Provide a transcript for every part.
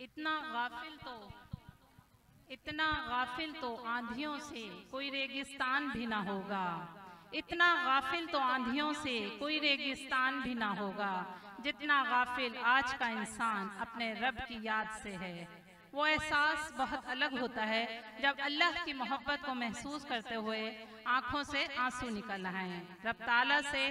इतना गाफिल तो आंधियों से कोई रेगिस्तान भी ना होगा। इतना गाफिल तो आंधियों से कोई रेगिस्तान भी ना होगा, जितना गाफिल आज का इंसान अपने रब की याद से है। वो एहसास बहुत अलग होता है जब अल्लाह की मोहब्बत को महसूस करते हुए आंखों से आंसू निकल आए। रब ताला से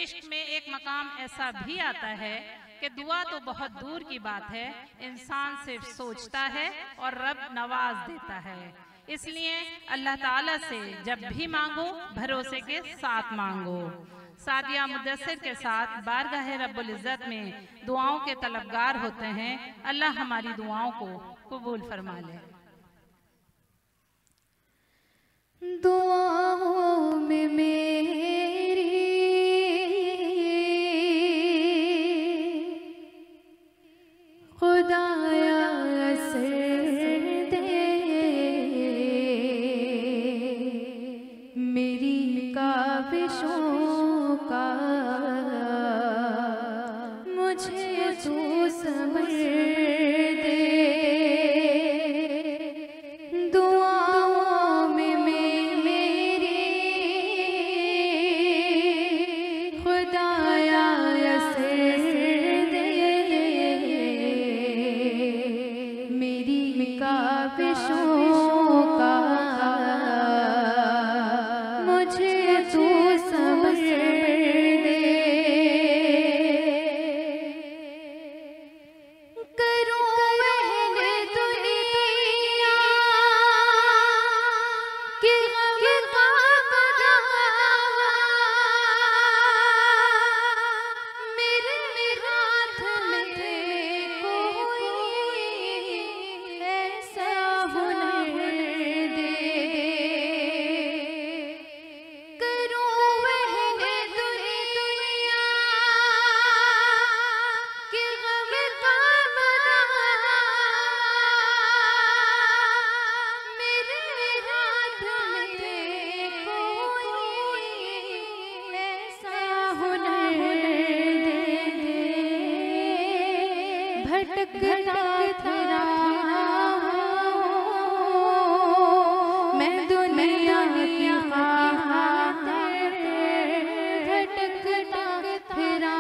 इश्क में एक मकाम ऐसा भी आता है कि दुआ तो बहुत दूर की बात है, इंसान सिर्फ सोचता है और रब नवाज देता है। इसलिए अल्लाह ताला से जब भी मांगो भरोसे के साथ मांगो। सादिया मुद्दसिर के साथ बारगाह रब्बुल इज़्ज़त में दुआओं के तलबगार होते हैं। अल्लाह हमारी दुआओं को कबूल फरमा ले। दुआओं में मेरी खुदाया असर दे, मेरी काविशों का मुझे तू समझ दे। दुआओं में मेरी खुदाया असर दे, मेरी काविशों का मुझे तू समझ दे। करूं वहन दुनिया के गम का बदलावा, मेरे हाथ में कोई ऐसा हुनर दे। करूं वहन दुनिया के गम का बदलावा, मेरे हाथ में कोई ऐसा हुनर दे। भटकता फिरा मैं दुनिया की खातिर, भटकता फिरा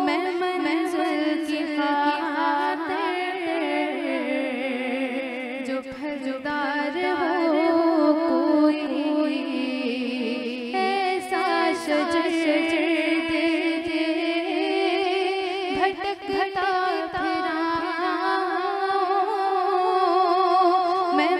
मैं मंजिल की खातिर। जो फलदार हो कोई ऐसा शजर दे दे। भटकता फिरा मैं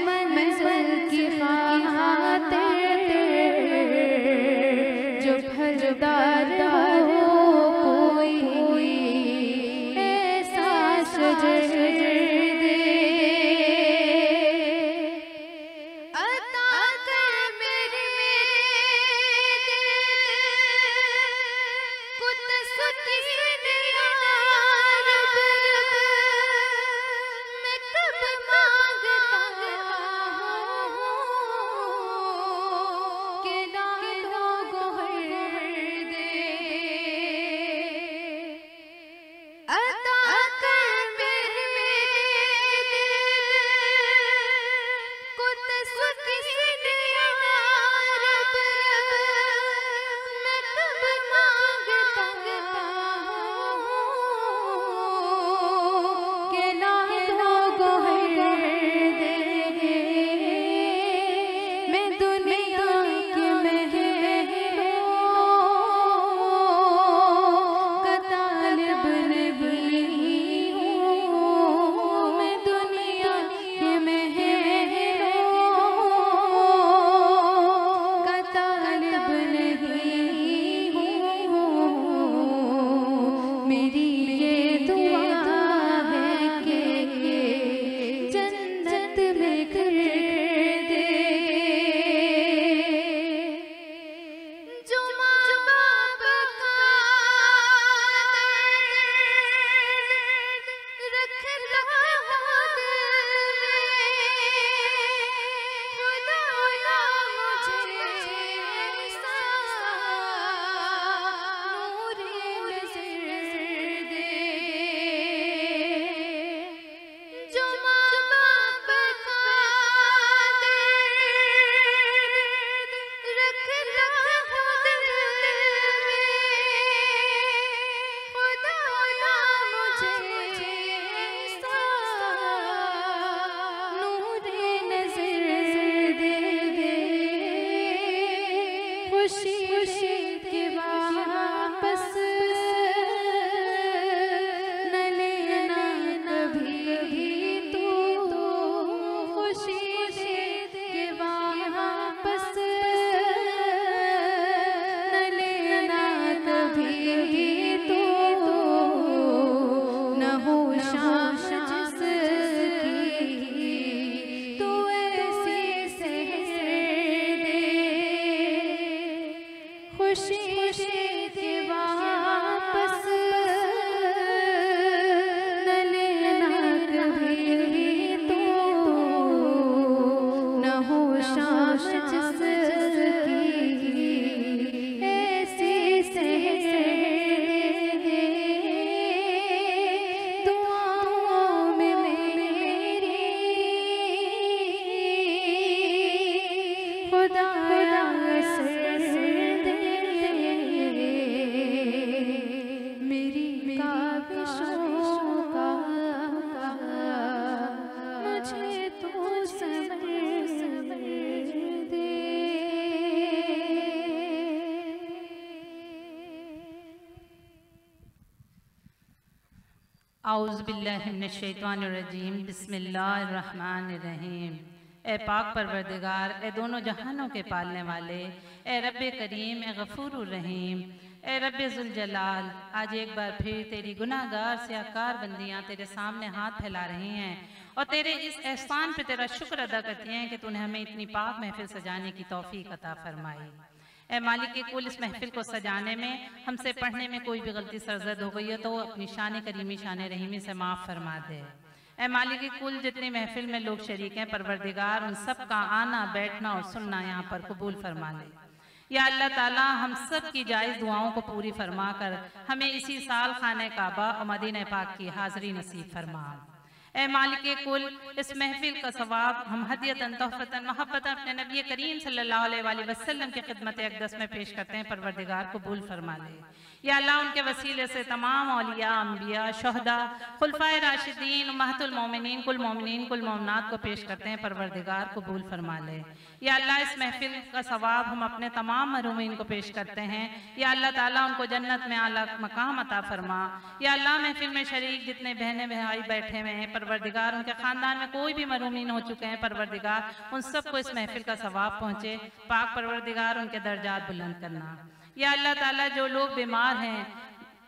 औज़ुबिल्लाहिमिनश्शैतानिर्रजीम बिस्मिल्लाहिर्रहमानिर्रहीम। ए पाक परवरदिगार, ए दोनों जहानों के पालने वाले, ए रब्बे करीम, ए गफूरुर रहीम, ए रब्बे जुल जलाल, आज एक बार फिर तेरी गुनाहगार सियाकार बंदियाँ तेरे सामने हाथ फैला रही हैं और तेरे इस एहसान पे तेरा शुक्र अदा करती हैं कि तूने हमें इतनी पाक महफिल सजाने की तौफीक अता फरमाई। ए मालिक के कुल, इस महफिल को सजाने में, हमसे पढ़ने में कोई भी गलती सरजद हो गई है तो अपनी शान करीमी शान रहीमी से माफ़ फरमा दे। ए मालिक के कुल, जितनी महफिल में लोग शरीक हैं परवरदिगार, उन सब का आना बैठना और सुनना यहाँ पर कबूल फरमा ले। या अल्लाह ताला, हम सब की जायज़ दुआओं को पूरी फरमा कर हमें इसी साल खाने काबा और मदीना पाक की हाज़री नसीब फरमा। ए मालिक कुल, इस महफिल का सवाब हम हदियतन तोहफतन मोहब्बतन अपने नबी करीम सल्लल्लाहु अलैहि वसल्लम की खिदमत अक़दस में पेश करते हैं। परवरदिगार कबूल फरमा ले। या अल्लाह, उनके वसीले से तमाम औलिया, अम्बिया, शुहदा, खुलफाए राशिदीन, उम्महातुल मोमिनीन, कुल मोमिनीन, कुल मोमिनात को पेश करते हैं। परवरदिगार कबूल फरमा ले। या अल्लाह, इस महफिल का सवाब हम अपने तमाम महरूमीन को पेश करते हैं। या अल्लाह ताला, उनको जन्नत में आला मकाम अता फरमा। या अल्लाह, महफिल में शरीक जितने बहने भाई बैठे हुए हैं परवरदिगार, उनके ख़ानदान में कोई भी महरूमीन हो चुके हैं परवरदिगार, उन सबको इस महफिल का सवाब पहुँचे। पाक परवरदिगार, उनके दर्जात बुलंद करना। या अल्लाह ताला, जो लोग बीमार हैं,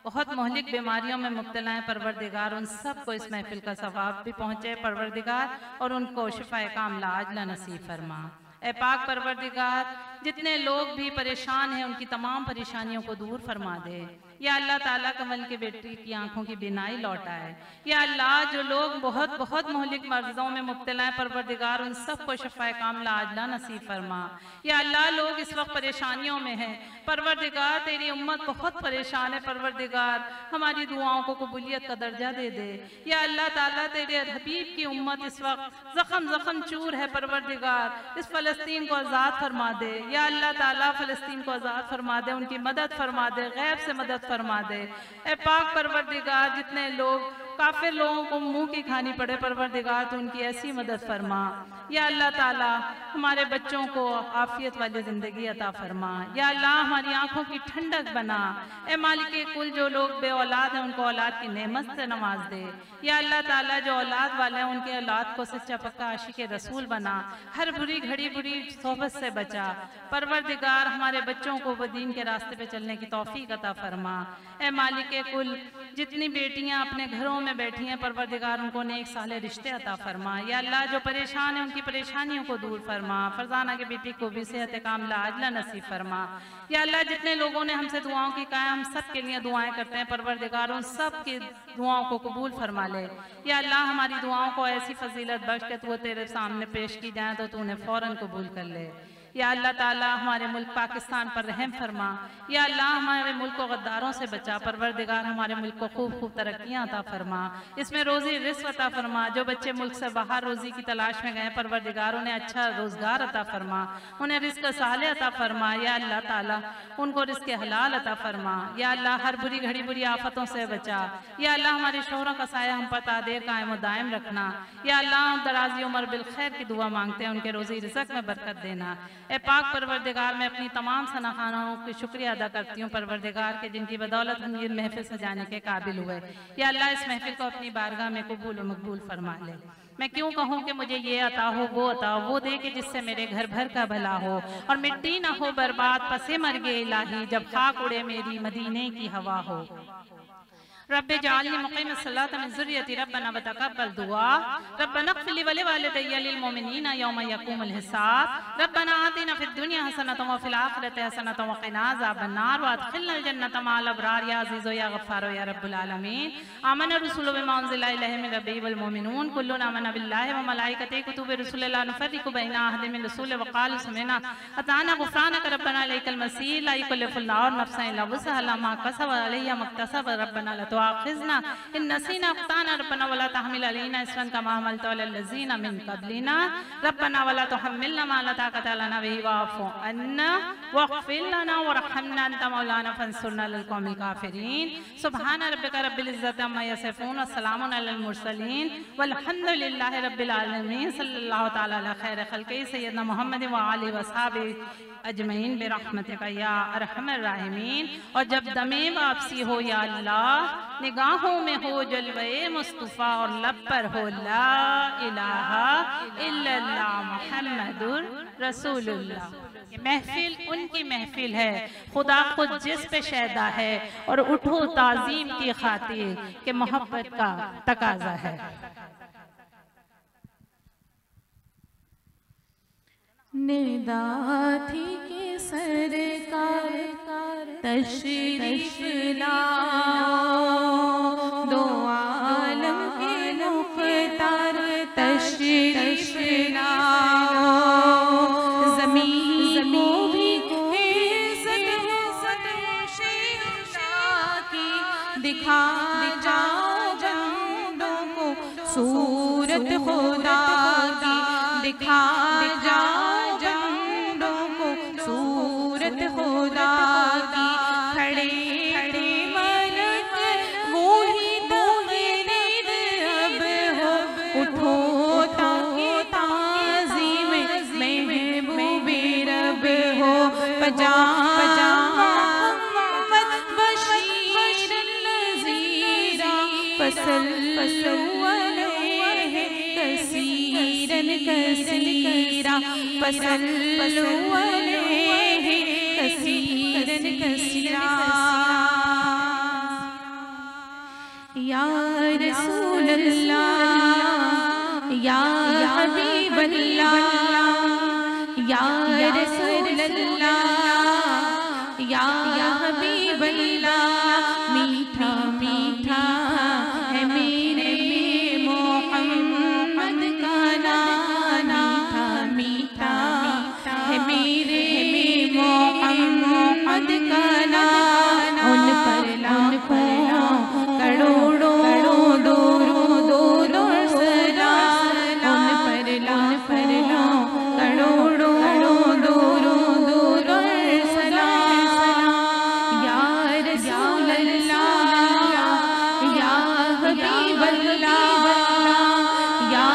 बहुत मोहलिक बीमारियों में मुब्तला हैं परवरदिगार, उन सबको इस महफिल का सवाब भी पहुँचे परवरदिगार और उनको शिफाए कामिला आजिला नसीब फरमा। ए पाक परवरदिगार, जितने लोग भी परेशान हैं उनकी तमाम परेशानियों को दूर फरमा दे। या अल्लाह ताला, कमल के बेटी की आंखों की बीनाई लौटाए। या अल्लाह, जो लोग बहुत बहुत मोहलिक मर्ज़ों में मुब्तला हैं परवरदिगार, उन सबको शिफाए कामिला आजिला नसीब फरमा। या अल्लाह, लोग इस वक्त परेशानियों में हैं परवरदिगार, तेरी उम्मत बहुत परेशान है परवरदिगार, हमारी दुआओं को कबूलियत का दर्जा दे दे। या अल्लाह ताला, तेरे हबीब की उम्मत इस वक्त ज़ख्म चूर है परवरदिगार, इस फ़लस्तीन को आज़ाद फरमा दे। या अल्लाह ताला, फ़लस्तीन को आज़ाद फरमा दे, उनकी मदद फरमा दे, गैब से मदद फरमा दे। ए पाक परवरदिगार, जितने लोग काफिर लोगों को मुंह की खानी पड़े परवरदिगार, तो उनकी ऐसी मदद फरमा। या अल्लाह ताला, हमारे बच्चों को आफियत वाली ज़िंदगी अता फरमा। या अल्लाह, हमारी आंखों की ठंडक बना। ए मालिक कुल, जो लोग बे औलाद हैं उनको औलाद की नेमत से नवाज दे। या अल्लाह ताला, जो औलाद वाले हैं उनके औलाद को सच्चा पक्का आशिक रसूल बना, हर बुरी घड़ी बुरी सोहबत से बचा परवरदिगार, हमारे बच्चों को वो दीन के रास्ते पे चलने की तौफीक अता फरमा। ए मालिक कुल, जितनी बेटियां अपने घरों में बैठी हैं परवरदिगार, उनको नेक साले रिश्ते अता फरमा। या अल्लाह, जो परेशान है उनकी परेशानियों को दूर फरमा। फरजाना की बेटी को भी सेहत कामिला आजिला नसीब फरमा। या अल्लाह, जितने लोगों ने हमसे दुआओं की कहा, हम सब के लिए दुआएं करते हैं परवरदिगार, उन सब की दुआओं को कबूल फरमा ले। या अल्लाह, हमारी दुआओं को ऐसी फजीलत बख्श के वो तेरे सामने पेश की जाए तो तूने फ़ौरन कबूल कर ले। या अल्लाह ताला, हमारे मुल्क पाकिस्तान पर रहम फरमा। या अल्लाह, हमारे मुल्क को गद्दारों से बचा परवरदिगार, हमारे मुल्क को खूब खूब तरक्कियाँ अता फरमा, इसमें रोज़ी रिज़्क़ अता फरमा। जो बच्चे मुल्क से बाहर रोज़ी की तलाश में गए परवरदिगार, उन्हें अच्छा रोज़गार अता फरमा, उन्हें रिज़्क़ साले अता फरमा। या अल्लाह ताला, उनको रिज़्क़ हलाल अता फरमा। या अल्लाह, हर बुरी घड़ी बुरी आफतों से बचा। या अल्लाह, हमारे शोहरों का साया हम पर तादेर कायम दायम रखना। या अल्लाह, दराज़ी उम्र बिल खैर की दुआ मांगते हैं, उनके रोज़ी रिज़्क़ में बरकत देना। ए पाक परवरदिगार, मैं अपनी तमाम सनाखानों की शुक्रिया अदा करती हूँ परवरदिगार के, जिनकी बदौलत हम ये महफिल सजाने के काबिल हुए। या अल्लाह, इस महफिल को अपनी बारगाह में कबूल व मकबूल फरमा ले। मैं क्यों कहूँ कि मुझे ये अता हो वो अता हो, वो दे कि जिससे मेरे घर भर का भला हो और मिट्टी ना हो बर्बाद पसे मर्गे इलाही, जब खाक उड़े मेरी मदीने की हवा हो। रब्बे जाअलनी मुक़ीम अस्सलात मिन ज़ुर्रियती रब्बना व तक़ब्बल दुआ रब्बना इग़फ़िर ली व लिवालिदैया लिल मुमिनीना यौमा यक़ूमुल हिसाब रब्बना आतिना फ़िद दुनिया हसनतन व फ़िल आख़िरति हसनतन व क़िना अज़ाबन नार व अदख़िलनल जन्नत मअल अबरार या अज़ीज़ या गफ़्फ़ार या रब्बुल आलमीन। आमना रसूलु बिमा उन्ज़िला इलैहि मिन रब्बिही वल मुमिनून कुल्लुन आमना बिल्लाहि व मलाइकतिहि कुतुबिहि रुसुलिहि ला नुफ़र्रिक़ु बैना अहदिन मिन रुसुलिहि व क़ालू समिअना अताअना ग़ुफ़्रानक रब्बना इलैकल मसीह ला युकल्लिफ़ुल्लाहु नफ़्सन इल्ला वुसअहा लहा मा कसबत व अलैहा मा इक्तसबत रब्बना ला तुआख़िज़ना इन नसीना अख़्ताअना रब्बना वला तहमिल अलैना इसरन कमा हमलतहु अलल लज़ीना मिन क़ब्लिना रब्बना वला तुहम्मिलना मा ला ताक़ता लना बिही वाअफ़ु अन्ना वग़फ़िर लना वरहमना अंता मौलाना फंसुरना अलल क़ौमिल काफ़िरीन। सुब्हान रब्बिका रब्बिल इज़्ज़ति अम्मा यसिफ़ून व सलामुन अलल मुरसलीन वल्हम्दुलिल्लाहि रब्बिल आलमीन। सल्लल्लाहु तआला अला खैरि ख़ल्क़िही सय्यदना मुहम्मद व आलिहि व अस्हाबिही अजमईन बिरहमतिका या अरहमर राहिमीन। और जब दमे वापसी हो या अल्लाह, निगाहों में हो जलवे मुस्तफ़ा और लब पर हो ला इलाहा इल्लल्लाह मुहम्मदुर रसूलुल्लाह। ये महफिल उनकी महफिल है, खुदा खुद जिस पे शैदा है, और उठो ताज़ीम की खातिर के मोहब्बत का तकाजा है। निदा थी कि सरकार तशरीफ लाओ, दो आलम के मुख्तार तशरीफ लाओ, ज़मीन को भी दिखा जाओ बंदों को सूरत खुदा की, दिखा जाओ बंदों को सूरत खुदा की। खड़े खड़े मलक वो ही तग़रीर अब हो, उठो ताकि ताज़ीम महबूबे रब हो। पजा फसल्लु अलैहि कसीरन कसीरा, फसल्लु अलैहि कसीरन कसीरा। या रसूल अल्लाह या हबीब अल्लाह, या रसूल अल्लाह या हबीब अल्लाह। मीठा मीठा है मेरे मोहम्मद का नाना, मीठा है मेरे मोहम्मद का नाना। उन पर लाखों करोड़ों दो सलाम, उन पर लाखों करोड़ों दो सलाम। या रसूल अल्लाह या हबीब अल्लाह, या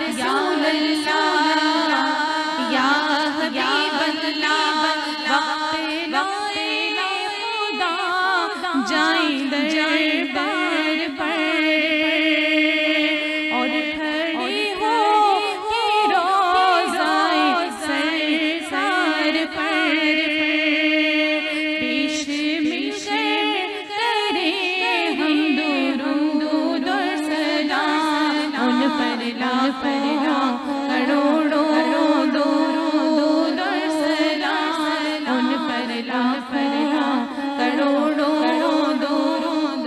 रसूल अल्लाह या हबीब अल्लाह। वक्त खुदा जाए दरबार पर, और खड़े हो के रोज़ाए सरकार पर, पेश करे हम दुरूद और सलाम। उन पर लाखों करोड़ों दुरूद और सलाम, उन पर लाखों करोड़ों दुरूद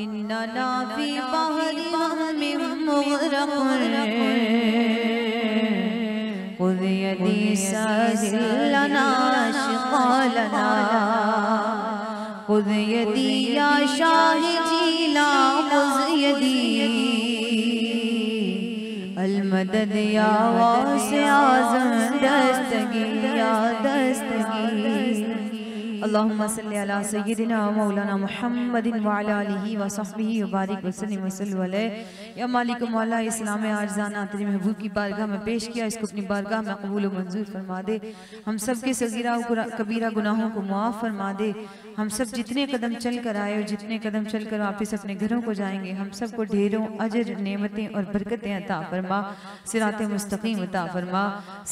इन्नना फी बहरि हम्मिन मुग़रक़ खुज़ यदी साहिल लना शिक़ालना खुज़ यदी या शाहि जीला खुज़ यदी अलमदद या वासिअ आज़म दस्तगीर या दस्तगीर। अल्लाहुम्मा सल्लि अला सय्यिदिना व मौलाना मुहम्मदिन व अला आलिहि व सहबिहि व बारिक व सल्लिम व सल्लु अलैहि। या मालिक मौला इस्लाम आरज़ाना तेरे महबूब की बारगाह में पेश किया, इसको अपनी बारगाह में कबूल व मंजूर फरमा दे। हम सब के सगीरा व कबीरा गुनाहों को मुआफ़ फरमा दे। हम सब जितने कदम चल कर आए और जितने कदम चल कर वापस अपने घरों को जाएंगे, हम सब को ढेरों अजर नेमतें और बरकतें अता फरमा, सिराते मुस्तकीम अता फरमा।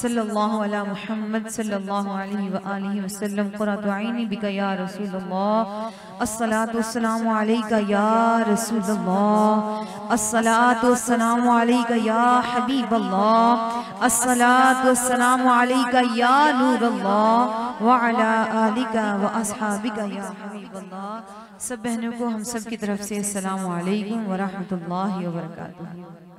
सल्लल्लाहु अला मुहम्मद सल्लल्लाहु अलैहि व आलिहि वसल्लम। क़ुर्रतु ऐनी बिका या रसूलल्लाह। अस्सलातु वस्सलामु अलैका या रसूलल्लाह। अस्सलातु वस्सलामु अलैका या हबीबल्लाह। अस्सलातु वस्सलामु अलैका या नूरल्लाह व अला आलिका व अस्हाबिका या हबीबल्लाह। सब बहनों को हम सब की तरफ से अस्सलामु अलैकुम व रहमतुल्लाहि व बरकातुहू।